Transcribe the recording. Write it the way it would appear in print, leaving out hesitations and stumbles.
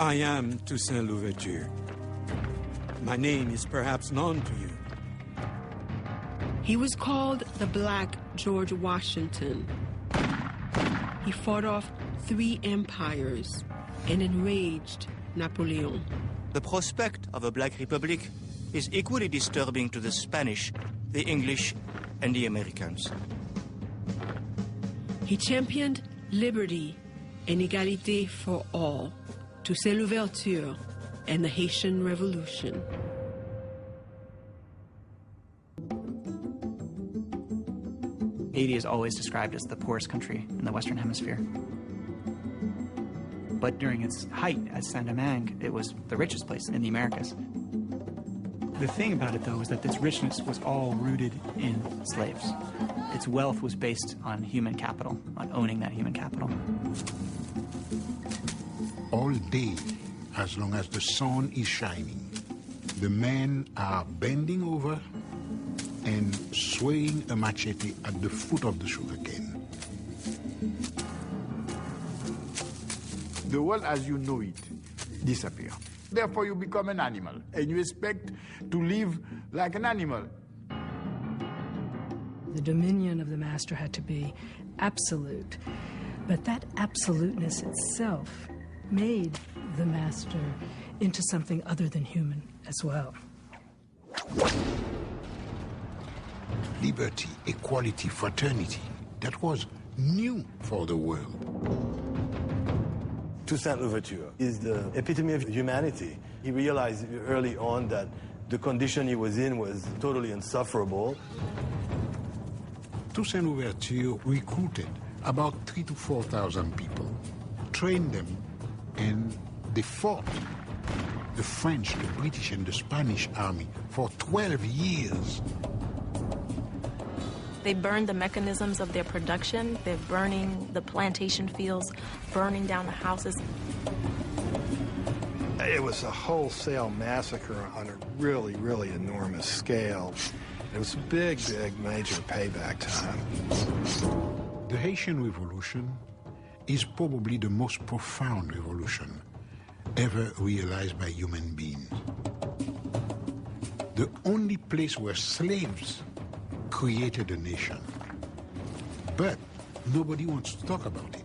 I am Toussaint Louverture. My name is perhaps known to you. He was called the Black George Washington. He fought off 3 empires and enraged Napoleon. The prospect of a Black Republic is equally disturbing to the Spanish, the English, and the Americans. He championed liberty and égalité for all, Toussaint Louverture and the Haitian Revolution. Haiti is always described as the poorest country in the Western Hemisphere. But during its height as Saint-Domingue, it was the richest place in the Americas. The thing about it, though, is that this richness was all rooted in slaves. Its wealth was based on human capital, on owning that human capital. All day, as long as the sun is shining, the men are bending over and swaying a machete at the foot of the sugarcane. The world as you know it disappears. Therefore, you become an animal, and you expect to live like an animal. The dominion of the master had to be absolute, but that absoluteness itself made the master into something other than human as well. Liberty, equality, fraternity, that was new for the world. Toussaint Louverture is the epitome of humanity. He realized early on that the condition he was in was totally insufferable. Toussaint Louverture recruited about 3,000 to 4,000 people, trained them, and they fought the French, the British, and the Spanish army for 12 years. They burned the mechanisms of their production. They're burning the plantation fields, burning down the houses. It was a wholesale massacre on a really, really enormous scale. It was a big, big, major payback time. The Haitian Revolution is probably the most profound revolution ever realized by human beings. The only place where slaves created a nation. But nobody wants to talk about it.